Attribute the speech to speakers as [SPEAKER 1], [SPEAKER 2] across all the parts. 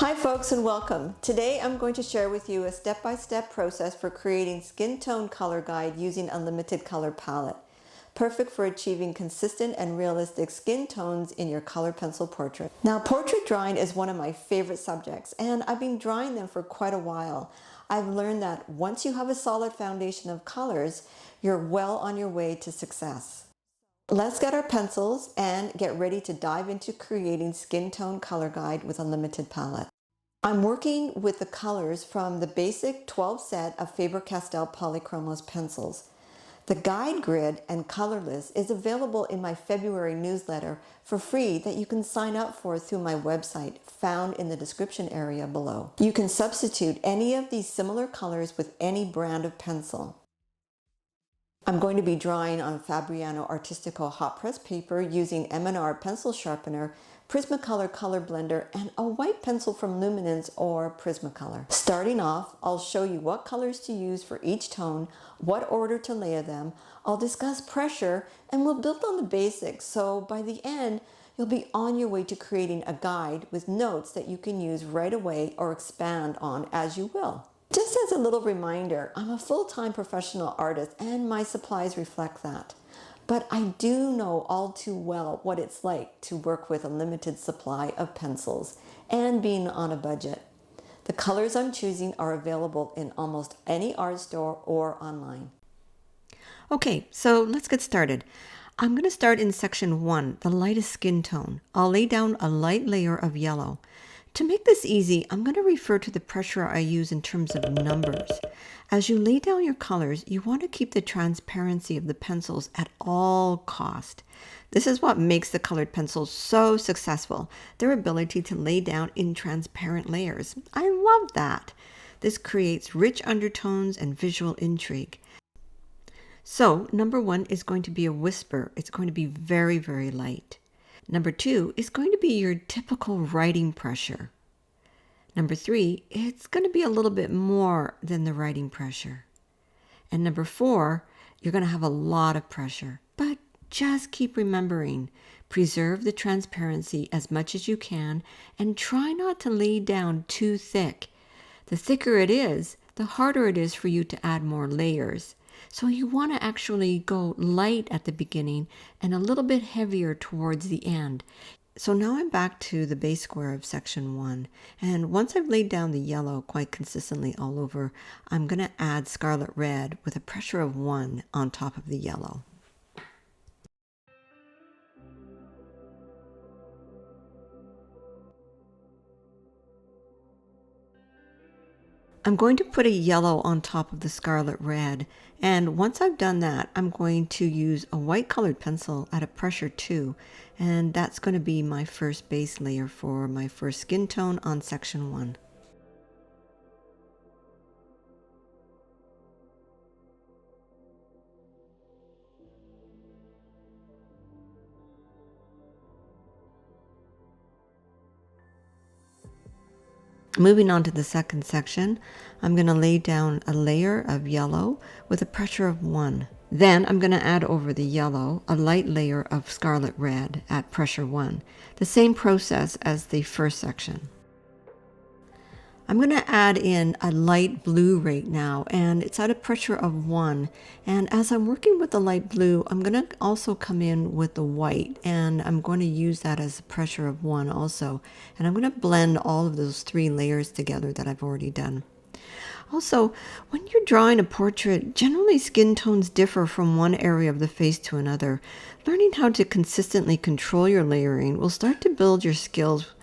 [SPEAKER 1] Hi folks and welcome. Today I'm going to share with you a step-by-step process for creating skin tone color guide using a limited color palette. Perfect for achieving consistent and realistic skin tones in your color pencil portrait. Now, portrait drawing is one of my favorite subjects and I've been drawing them for quite a while. I've learned that once you have a solid foundation of colors, you're well on your way to success. Let's get our pencils and get ready to dive into creating skin tone color guide with a limited palette. I'm working with the colors from the basic 12 set of Faber-Castell Polychromos pencils. The guide grid and color list is available in my February newsletter for free that you can sign up for through my website found in the description area below. You can substitute any of these similar colors with any brand of pencil. I'm going to be drawing on Fabriano Artistico hot press paper using M&R pencil sharpener, Prismacolor color blender, and a white pencil from Luminance or Prismacolor. Starting off, I'll show you what colors to use for each tone, what order to layer them, I'll discuss pressure, and we'll build on the basics, so by the end, you'll be on your way to creating a guide with notes that you can use right away or expand on as you will. Just as a little reminder, I'm a full-time professional artist and my supplies reflect that. But I do know all too well what it's like to work with a limited supply of pencils and being on a budget. The colors I'm choosing are available in almost any art store or online. Okay, so let's get started. I'm going to start in section 1, the lightest skin tone. I'll lay down a light layer of yellow. To make this easy, I'm going to refer to the pressure I use in terms of numbers. As you lay down your colors, you want to keep the transparency of the pencils at all cost. This is what makes the colored pencils so successful, their ability to lay down in transparent layers. I love that. This creates rich undertones and visual intrigue. So, number 1 is going to be a whisper. It's going to be very, very light. Number 2 is going to be your typical writing pressure. Number 3, it's going to be a little bit more than the writing pressure. And number 4, you're going to have a lot of pressure. But just keep remembering, preserve the transparency as much as you can and try not to lay down too thick. The thicker it is, the harder it is for you to add more layers. So you want to actually go light at the beginning and a little bit heavier towards the end. So now I'm back to the base square of section 1. And once I've laid down the yellow quite consistently all over, I'm going to add scarlet red with a pressure of 1 on top of the yellow. I'm going to put a yellow on top of the scarlet red, and once I've done that, I'm going to use a white colored pencil at a pressure 2, and that's going to be my first base layer for my first skin tone on section 1. Moving on to the second section, I'm going to lay down a layer of yellow with a pressure of 1. Then I'm going to add over the yellow a light layer of scarlet red at pressure 1. The same process as the first section. I'm going to add in a light blue right now, and it's at a pressure of 1. And as I'm working with the light blue, I'm going to also come in with the white, and I'm going to use that as a pressure of 1 also. And I'm going to blend all of those 3 layers together that I've already done. Also, when you're drawing a portrait, generally skin tones differ from one area of the face to another. Learning how to consistently control your layering will start to build your skills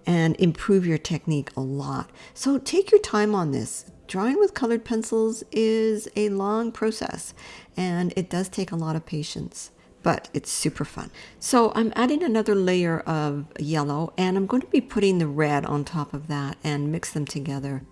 [SPEAKER 1] and improve your technique a lot. So take your time on this. Drawing with colored pencils is a long process and it does take a lot of patience, but it's super fun. So I'm adding another layer of yellow and I'm going to be putting the red on top of that and mix them together.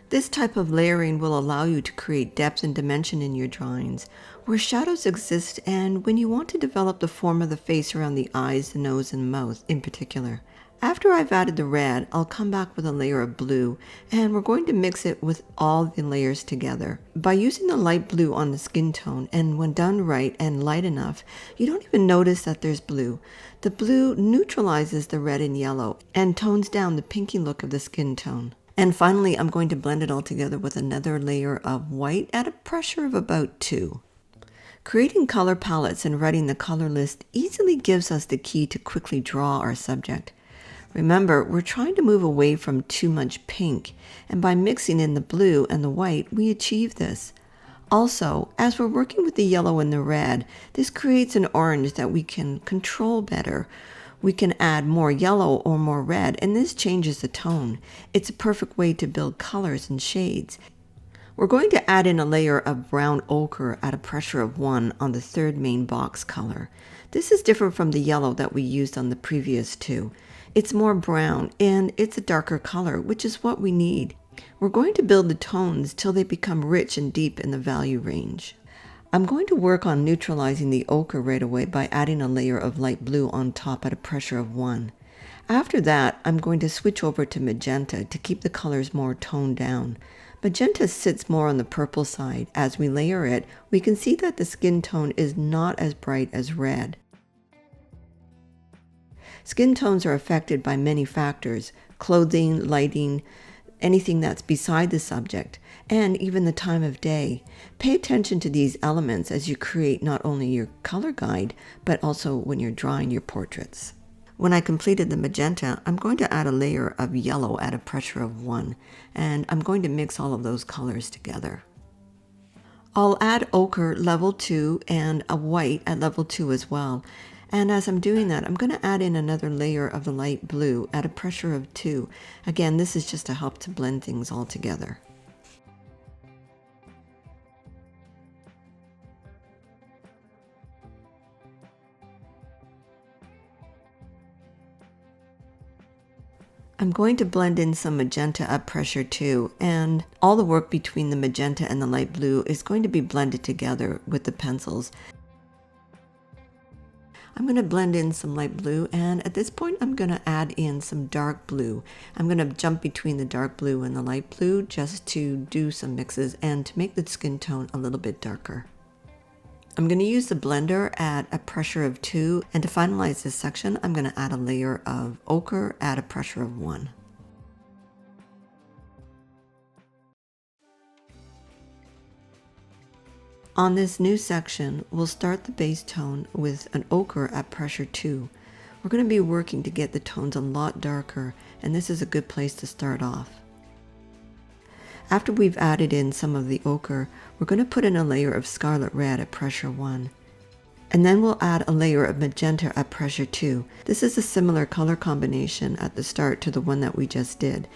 [SPEAKER 1] This type of layering will allow you to create depth and dimension in your drawings, where shadows exist and when you want to develop the form of the face around the eyes, the nose, and mouth in particular. After I've added the red, I'll come back with a layer of blue, and we're going to mix it with all the layers together. By using the light blue on the skin tone, and when done right and light enough, you don't even notice that there's blue. The blue neutralizes the red and yellow and tones down the pinky look of the skin tone. And finally, I'm going to blend it all together with another layer of white at a pressure of about 2. Creating color palettes and writing the color list easily gives us the key to quickly draw our subject. Remember, we're trying to move away from too much pink, and by mixing in the blue and the white, we achieve this. Also, as we're working with the yellow and the red, this creates an orange that we can control better. We can add more yellow or more red, and this changes the tone. It's a perfect way to build colors and shades. We're going to add in a layer of brown ochre at a pressure of 1 on the third main box color. This is different from the yellow that we used on the previous 2. It's more brown and it's a darker color, which is what we need. We're going to build the tones till they become rich and deep in the value range. I'm going to work on neutralizing the ochre right away by adding a layer of light blue on top at a pressure of 1. After that, I'm going to switch over to magenta to keep the colors more toned down. Magenta sits more on the purple side. As we layer it, we can see that the skin tone is not as bright as red. Skin tones are affected by many factors: clothing, lighting, anything that's beside the subject, and even the time of day. Pay attention to these elements as you create not only your color guide, but also when you're drawing your portraits. When I completed the magenta, I'm going to add a layer of yellow at a pressure of 1, and I'm going to mix all of those colors together. I'll add ochre level 2 and a white at level 2 as well. And as I'm doing that, I'm going to add in another layer of the light blue at a pressure of 2. Again, this is just to help to blend things all together. I'm going to blend in some magenta at pressure 2, and all the work between the magenta and the light blue is going to be blended together with the pencils. I'm going to blend in some light blue, and at this point I'm going to add in some dark blue. I'm going to jump between the dark blue and the light blue just to do some mixes and to make the skin tone a little bit darker. I'm going to use the blender at a pressure of 2, and to finalize this section, I'm going to add a layer of ochre at a pressure of 1. On this new section, we'll start the base tone with an ochre at pressure 2. We're going to be working to get the tones a lot darker, and this is a good place to start off. After we've added in some of the ochre, we're going to put in a layer of scarlet red at pressure 1. And then we'll add a layer of magenta at pressure 2. This is a similar color combination at the start to the one that we just did.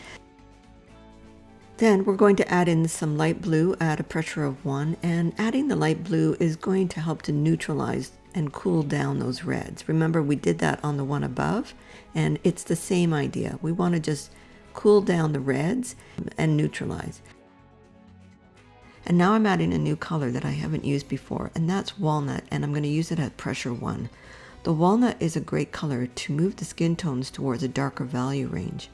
[SPEAKER 1] Then we're going to add in some light blue at a pressure of 1, and adding the light blue is going to help to neutralize and cool down those reds. Remember, we did that on the one above, and it's the same idea. We want to just cool down the reds and neutralize. And now I'm adding a new color that I haven't used before, and that's walnut, and I'm going to use it at pressure 1. The walnut is a great color to move the skin tones towards a darker value range.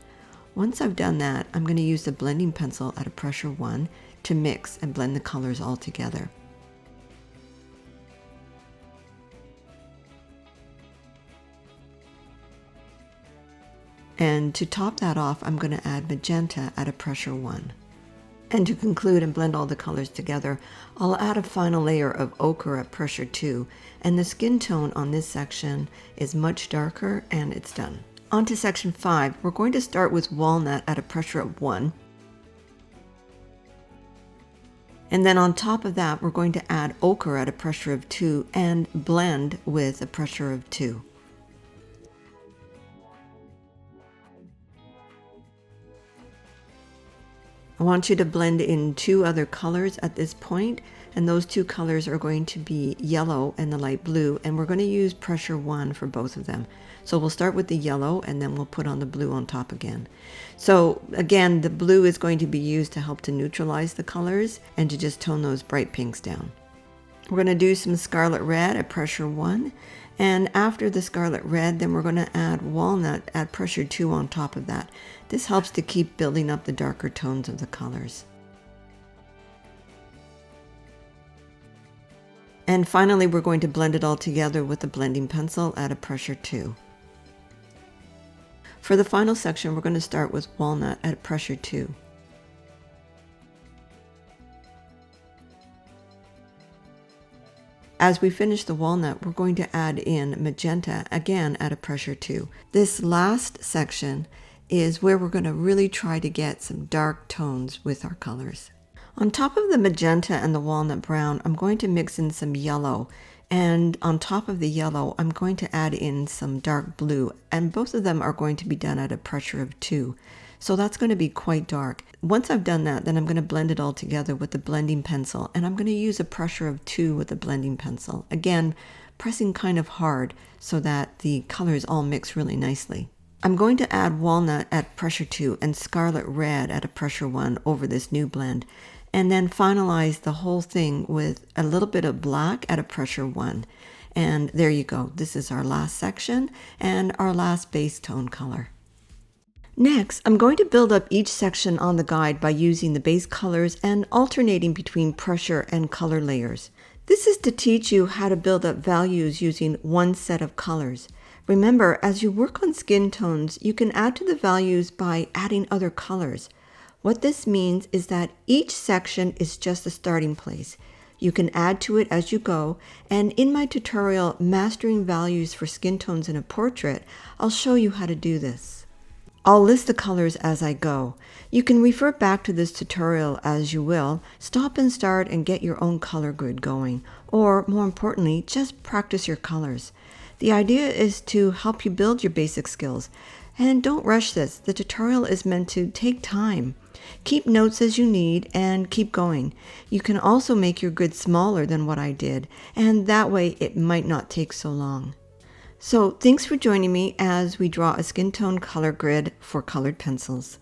[SPEAKER 1] Once I've done that, I'm going to use the blending pencil at a pressure 1 to mix and blend the colors all together. And to top that off, I'm going to add magenta at a pressure 1. And to conclude and blend all the colors together, I'll add a final layer of ochre at pressure 2, and the skin tone on this section is much darker, and it's done. On to section 5, we're going to start with walnut at a pressure of 1. And then on top of that, we're going to add ochre at a pressure of 2 and blend with a pressure of 2. I want you to blend in 2 other colors at this point, and those 2 colors are going to be yellow and the light blue, and we're going to use pressure 1 for both of them. So we'll start with the yellow, and then we'll put on the blue on top again. So again, the blue is going to be used to help to neutralize the colors and to just tone those bright pinks down. We're going to do some scarlet red at pressure 1, And after the scarlet red, then we're going to add walnut at pressure 2 on top of that. This helps to keep building up the darker tones of the colors. And finally, we're going to blend it all together with the blending pencil at a pressure 2. For the final section, we're going to start with walnut at pressure 2. As we finish the walnut, we're going to add in magenta, again at a pressure 2. This last section is where we're going to really try to get some dark tones with our colors. On top of the magenta and the walnut brown, I'm going to mix in some yellow. And on top of the yellow, I'm going to add in some dark blue. And both of them are going to be done at a pressure of 2. So that's going to be quite dark. Once I've done that, then I'm going to blend it all together with the blending pencil. And I'm going to use a pressure of 2 with the blending pencil. Again, pressing kind of hard so that the colors all mix really nicely. I'm going to add walnut at pressure 2 and scarlet red at a pressure 1 over this new blend. And then finalize the whole thing with a little bit of black at a pressure 1. And there you go. This is our last section and our last base tone color. Next, I'm going to build up each section on the guide by using the base colors and alternating between pressure and color layers. This is to teach you how to build up values using one set of colors. Remember, as you work on skin tones, you can add to the values by adding other colors. What this means is that each section is just a starting place. You can add to it as you go, and in my tutorial, Mastering Values for Skin Tones in a Portrait, I'll show you how to do this. I'll list the colors as I go. You can refer back to this tutorial as you will, stop and start and get your own color grid going, or more importantly, just practice your colors. The idea is to help you build your basic skills. And don't rush this. The tutorial is meant to take time. Keep notes as you need and keep going. You can also make your grid smaller than what I did, and that way it might not take so long. So thanks for joining me as we draw a skin tone color grid for colored pencils.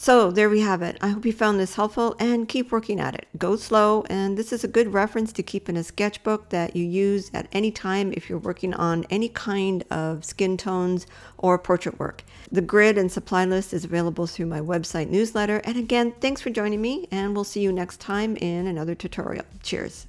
[SPEAKER 1] So there we have it. I hope you found this helpful and keep working at it. Go slow, and this is a good reference to keep in a sketchbook that you use at any time if you're working on any kind of skin tones or portrait work. The grid and supply list is available through my website newsletter. And again, thanks for joining me, and we'll see you next time in another tutorial. Cheers.